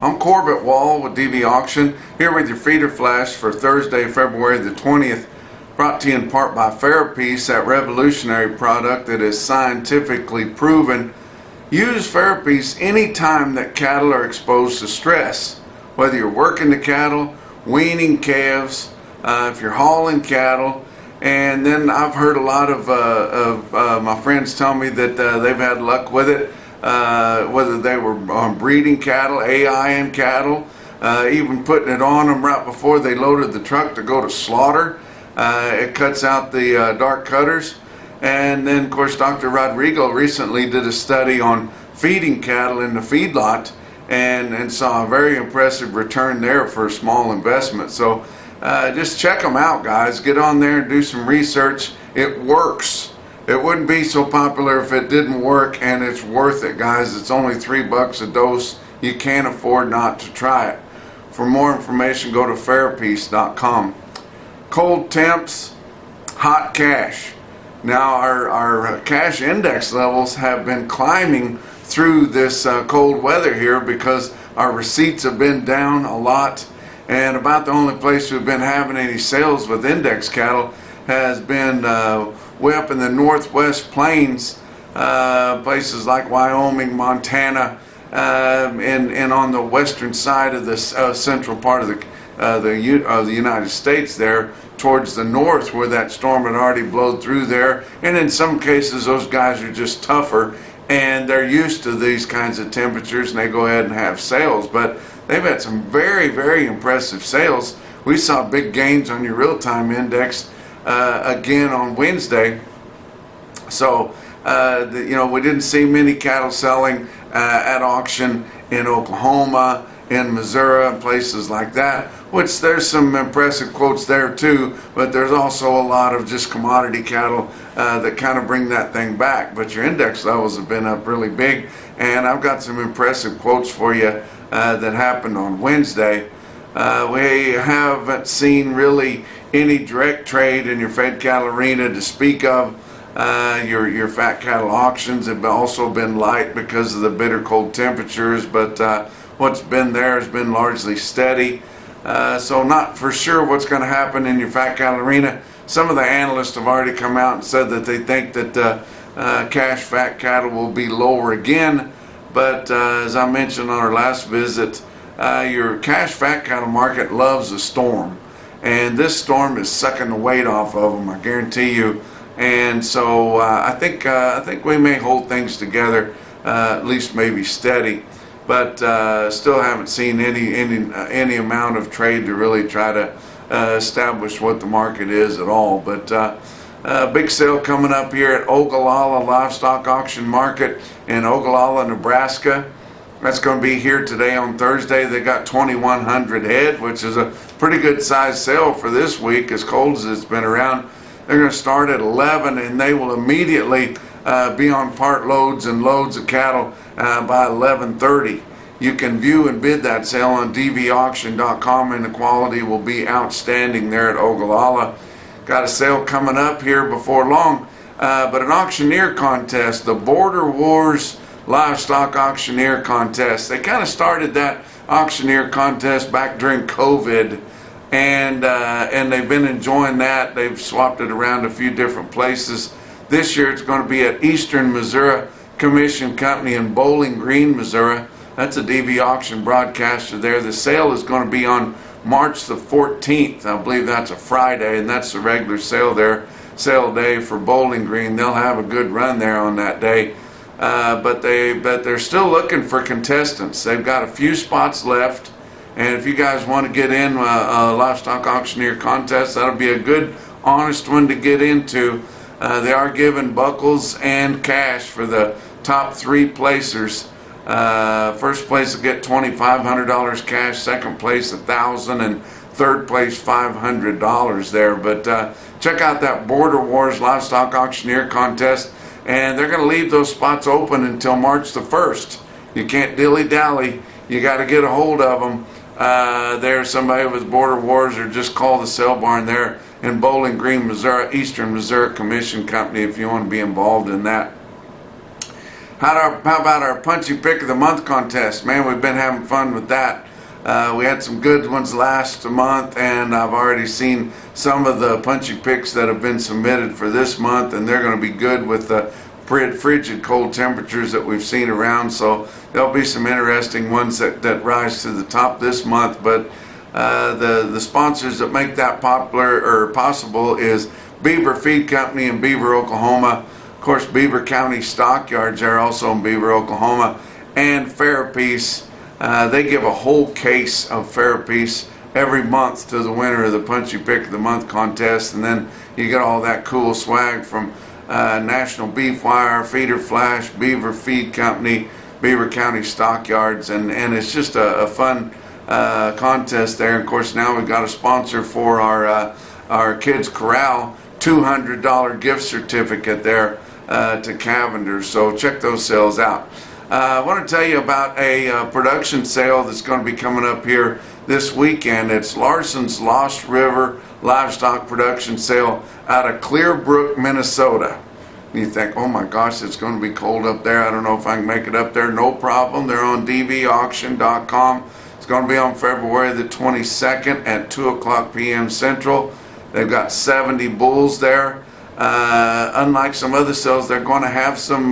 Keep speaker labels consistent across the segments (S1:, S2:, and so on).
S1: I'm Corbett Wall with DV Auction, here with your feeder flash for Thursday, February the 20th, brought to you in part by Ferapiece, that revolutionary product that is scientifically proven. Use Ferapiece anytime that cattle are exposed to stress, whether you're working the cattle, weaning calves, if you're hauling cattle. And then I've heard a lot of my friends tell me that they've had luck with it. Whether they were breeding cattle, AIing cattle, even putting it on them right before they loaded the truck to go to slaughter. It cuts out the dark cutters. And then, of course, Dr. Rodrigo recently did a study on feeding cattle in the feedlot and saw a very impressive return there for a small investment. So just check them out, guys. Get on there and do some research. It works. It wouldn't be so popular if it didn't work, and it's worth it, guys. It's only $3 a dose. You can't afford not to try it. For more information, go to ferapiece.com. Cold temps, hot cash. Now our cash index levels have been climbing through this cold weather here because our receipts have been down a lot, and about the only place we've been having any sales with index cattle has been way up in the northwest plains, places like Wyoming, Montana, and on the western side of the central part of the United States there, towards the north where that storm had already blown through there. And in some cases those guys are just tougher and they're used to these kinds of temperatures and they go ahead and have sales. But they've had some very, very impressive sales. We saw big gains on your real-time index again on Wednesday. So we didn't see many cattle selling at auction in Oklahoma, in Missouri, and places like that, which there's some impressive quotes there too, but there's also a lot of just commodity cattle that kind of bring that thing back. But your index levels have been up really big, and I've got some impressive quotes for you that happened on Wednesday. We haven't seen really any direct trade in your fed cattle arena to speak of. Your fat cattle auctions have also been light because of the bitter cold temperatures, but what's been there has been largely steady. So not for sure what's going to happen in your fat cattle arena. Some of the analysts have already come out and said that they think that cash fat cattle will be lower again, but as I mentioned on our last visit, your cash fat cattle market loves a storm, and this storm is sucking the weight off of them, I guarantee you. And so I think we may hold things together, at least maybe steady, but still haven't seen any amount of trade to really try to establish what the market is at all. But big sale coming up here at Ogallala Livestock Auction Market in Ogallala, Nebraska. That's going to be here today on Thursday. They got 2,100 head, which is a pretty good size sale for this week, as cold as it's been around. They're going to start at 11, and they will immediately be on part loads and loads of cattle by 11:30. You can view and bid that sale on DVAuction.com, and the quality will be outstanding there at Ogallala. Got a sale coming up here before long, but an auctioneer contest, the Border Wars Livestock Auctioneer Contest. They kind of started that auctioneer contest back during COVID, and they've been enjoying that. They've swapped it around a few different places. This year it's going to be at Eastern Missouri Commission Company in Bowling Green, Missouri. That's a DV Auction broadcaster there. The sale is going to be on March the 14th. I believe that's a Friday, and that's the regular sale there, sale day for Bowling Green. They'll have a good run there on that day. But they're still looking for contestants. They've got a few spots left, and if you guys want to get in a livestock auctioneer contest, that'll be a good, honest one to get into. They are giving buckles and cash for the top 3 placers. First place will get $2,500 cash, second place $1,000, and third place $500 there. But check out that Border Wars Livestock Auctioneer Contest, and they're going to leave those spots open until March the 1st. You can't dilly-dally. You got to get a hold of them. There's somebody with Border Wars, or just call the sale barn there in Bowling Green, Missouri, Eastern Missouri Commission Company, if you want to be involved in that. How about our Punchy Pick of the Month contest? Man, we've been having fun with that. We had some good ones last month, and I've already seen some of the punchy picks that have been submitted for this month, and they're going to be good with the frigid cold temperatures that we've seen around. So there'll be some interesting ones that rise to the top this month. But the sponsors that make that popular or possible is Beaver Feed Company in Beaver, Oklahoma. Of course, Beaver County Stockyards are also in Beaver, Oklahoma, and Fairpiece. They give a whole case of Fairpiece every month to the winner of the Punchy Pick of the Month contest, and then you get all that cool swag from NationalBeefWire, Feeder Flash, Beaver Feed Company, Beaver County Stockyards, and it's just a fun contest there. Of course, now we've got a sponsor for our Kids Corral, $200 gift certificate there to Cavender's, so check those sales out. I want to tell you about a production sale that's going to be coming up here this weekend. It's Larson's Lost River Livestock Production Sale out of Clearbrook, Minnesota. You think, oh my gosh, it's going to be cold up there. I don't know if I can make it up there. No problem. They're on DVAuction.com. It's going to be on February the 22nd at 2 p.m. Central. They've got 70 bulls there. Unlike some other sales, they're going to have some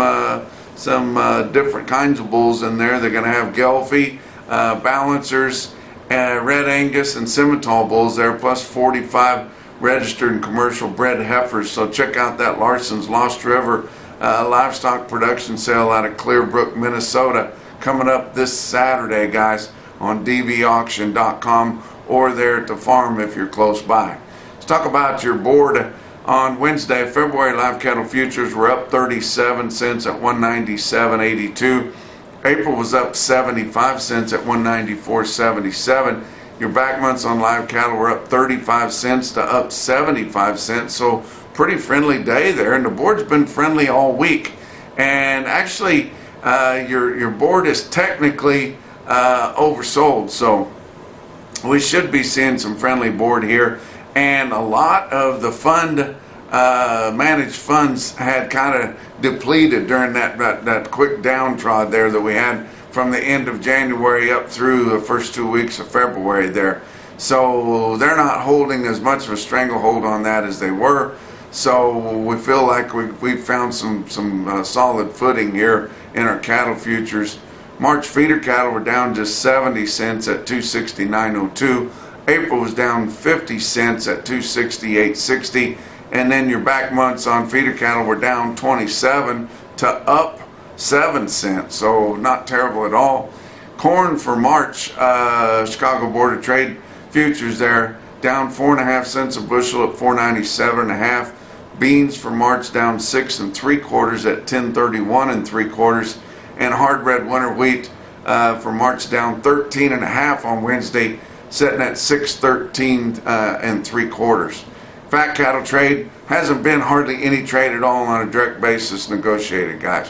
S1: different kinds of bulls in there. They're going to have Gelfie, Balancers, Red Angus, and Simmental bulls there, plus 45 registered and commercial bred heifers. So check out that Larson's Lost River livestock production sale out of Clearbrook, Minnesota, coming up this Saturday, guys, on DVAuction.com or there at the farm if you're close by. Let's talk about your board. On Wednesday, February live cattle futures were up 37 cents at 197.82. April was up 75 cents at 194.77. Your back months on live cattle were up 35 cents to up 75 cents. So pretty friendly day there, and the board's been friendly all week. And actually, your board is technically oversold, so we should be seeing some friendly board here. And a lot of the managed funds had kind of depleted during that quick downtrod there that we had from the end of January up through the first 2 weeks of February there. So they're not holding as much of a stranglehold on that as they were. So we feel like we've found some solid footing here in our cattle futures. March feeder cattle were down just 70 cents at 269.02. April was down 50 cents at 268.60, and then your back months on feeder cattle were down 27 to up 7 cents, so not terrible at all. Corn for March, Chicago Board of Trade futures there, down 4.5 cents a bushel at 497.5. Beans for March down 6 3/4 at 1031 3/4, and hard red winter wheat for March down 13.5 on Wednesday, sitting at 613 3/4. Fat cattle trade hasn't been hardly any trade at all on a direct basis negotiated, guys.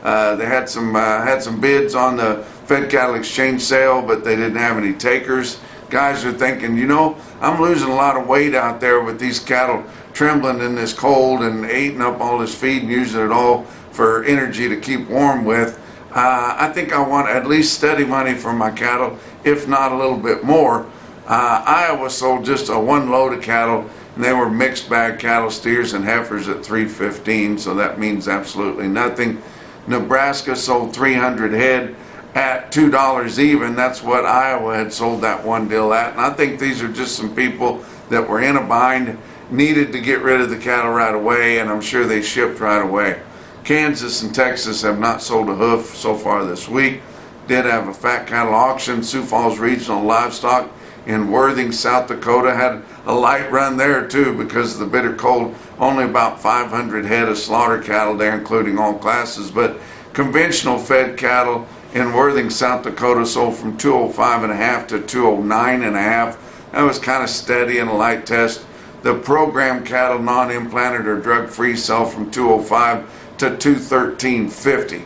S1: They had some bids on the Fed Cattle Exchange sale, but they didn't have any takers. Guys are thinking, you know, I'm losing a lot of weight out there with these cattle trembling in this cold and eating up all this feed and using it all for energy to keep warm with. I think I want at least steady money for my cattle, if not a little bit more. Iowa sold just one load of cattle, and they were mixed bag cattle, steers and heifers at $3.15, so that means absolutely nothing. Nebraska sold 300 head at $2 even. That's what Iowa had sold that one deal at. And I think these are just some people that were in a bind, needed to get rid of the cattle right away, and I'm sure they shipped right away. Kansas and Texas have not sold a hoof so far this week. Did have a fat cattle auction. Sioux Falls Regional Livestock in Worthing, South Dakota had a light run there too because of the bitter cold. Only about 500 head of slaughter cattle there, including all classes. But conventional fed cattle in Worthing, South Dakota sold from 205.5 to 209.5. That was kind of steady in a light test. The program cattle, non-implanted or drug-free, sell from 205 to 213.50.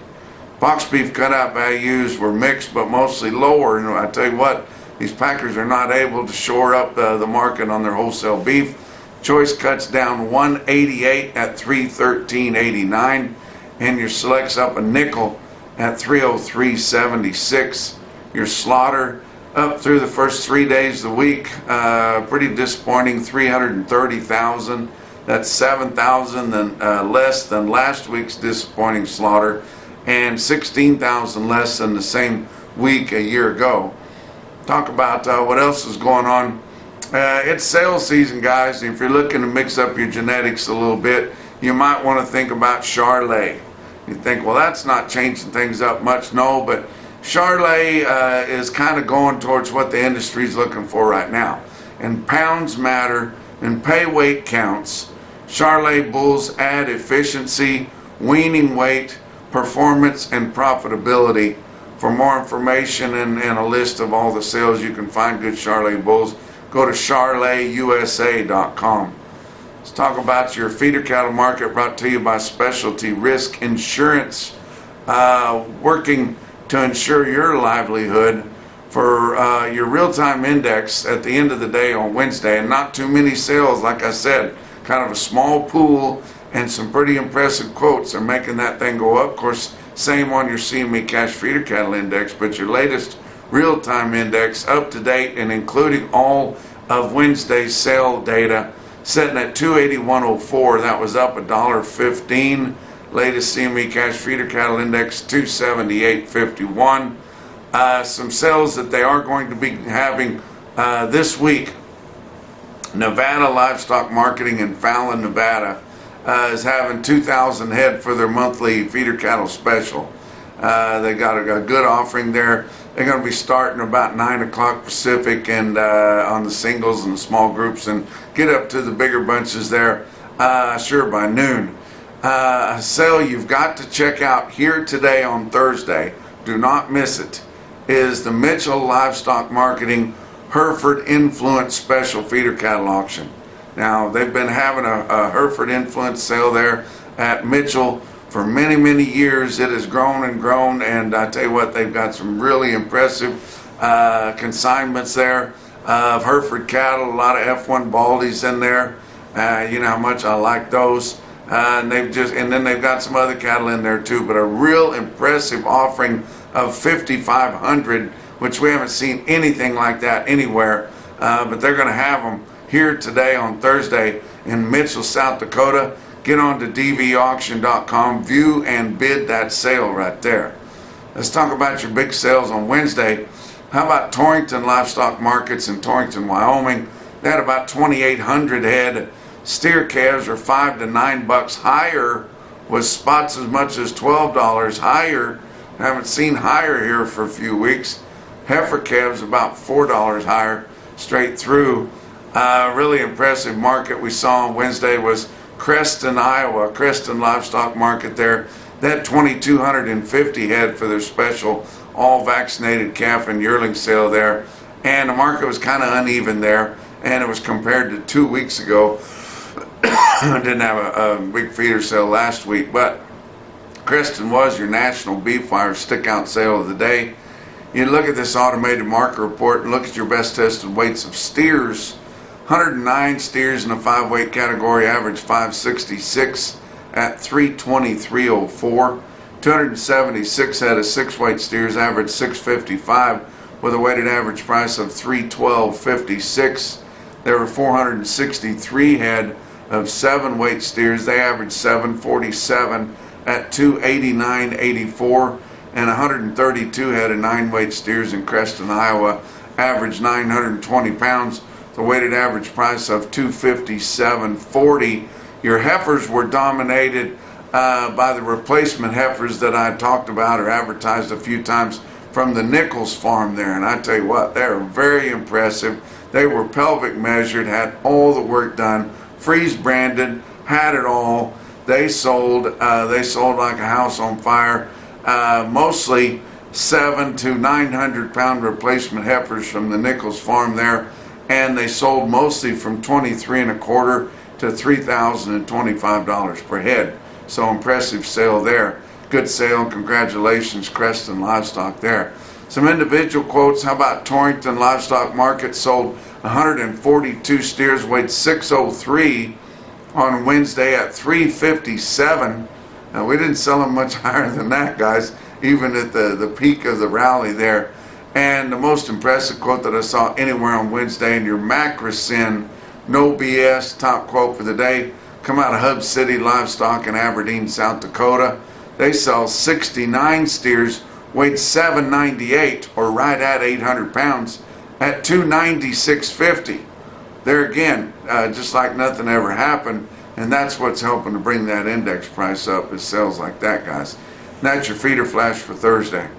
S1: Box beef cutout values were mixed but mostly lower, and I tell you what, these packers are not able to shore up the market on their wholesale beef. Choice cuts down 188 at 313.89, and your selects up a nickel at 303.76. Your slaughter up through the first 3 days of the week, pretty disappointing, 330,000. That's 7,000 less than last week's disappointing slaughter, and 16,000 less than the same week a year ago. Talk about what else is going on. It's sales season, guys. If you're looking to mix up your genetics a little bit, you might want to think about Charolais. You think, well, that's not changing things up much. No, but Charolais is kind of going towards what the industry's looking for right now. And pounds matter, and pay weight counts. Charolais bulls add efficiency, weaning weight, performance, and profitability. For more information and a list of all the sales you can find good Charolais bulls, go to charolaiusa.com. Let's talk about your feeder cattle market, brought to you by Specialty Risk Insurance, working to ensure your livelihood. For your real-time index at the end of the day on Wednesday, and not too many sales, like I said, kind of a small pool and some pretty impressive quotes are making that thing go up. Of course, same on your CME Cash Feeder Cattle Index, but your latest real-time index, up to date and including all of Wednesday's sale data, sitting at 281.04. That was up $1.15. Latest CME Cash Feeder Cattle Index 278.51. Some sales that they are going to be having this week. Nevada Livestock Marketing in Fallon, Nevada is having 2,000 head for their monthly feeder cattle special. They got a good offering there. They're going to be starting about 9 o'clock Pacific, and on the singles and the small groups, and get up to the bigger bunches there sure by noon. A sale you've got to check out here today on Thursday, do not miss it, is the Mitchell Livestock Marketing Hereford Influence Special Feeder Cattle Auction. Now, they've been having a Hereford Influence sale there at Mitchell for many, many years. It has grown and grown, and I tell you what, they've got some really impressive consignments there of Hereford cattle, a lot of F1 Baldies in there. You know how much I like those. And then they've got some other cattle in there too, but a real impressive offering of 5,500, which we haven't seen anything like that anywhere. But they're going to have them here today on Thursday in Mitchell, South Dakota. Get on to DVAuction.com, view and bid that sale right there. Let's talk about your big sales on Wednesday. How about Torrington Livestock Markets in Torrington, Wyoming? They had about 2,800 head. Steer calves are $5 to $9 higher, with spots as much as $12 higher. Haven't seen higher here for a few weeks. Heifer calves about $4 higher straight through. Really impressive market we saw on Wednesday was Creston, Iowa. Creston Livestock Market there. They had 2,250 head for their special all vaccinated calf and yearling sale there. And the market was kind of uneven there, and it was compared to 2 weeks ago. Didn't have a big feeder sale last week, but Creston was your NationalBeefWire stick-out sale of the day. You look at this automated market report and look at your best tested weights of steers. 109 steers in the 5-weight category, average 566 at 323.04. 276 head of 6-weight steers, average 655 with a weighted average price of 312.56. There were 463 head of 7-weight steers. They averaged 747 at 289.84, and 132 head of 9-weight steers in Creston, Iowa, averaged 920 pounds. The weighted average price of 257.40. Your heifers were dominated by the replacement heifers that I talked about or advertised a few times from the Nichols farm there, and I tell you what, they're very impressive. They were pelvic measured, had all the work done, freeze branded, had it all. They sold like a house on fire. Mostly 700 to 900 pound replacement heifers from the Nichols farm there, and they sold mostly from $23.25 to $3,025 per head. So impressive sale there. Good sale. Congratulations, Creston Livestock there. Some individual quotes. How about Torrington Livestock Market sold 142 steers, weighed 603 on Wednesday at 357. Now, we didn't sell them much higher than that, guys. even at the peak of the rally there. And the most impressive quote that I saw anywhere on Wednesday, in your Macrocin no BS top quote for the day, come out of Hub City Livestock in Aberdeen, South Dakota. They sell 69 steers, weighed 798, or right at 800 pounds, at $296.50. There again, just like nothing ever happened, and that's what's helping to bring that index price up, is sales like that, guys. And that's your feeder flash for Thursday.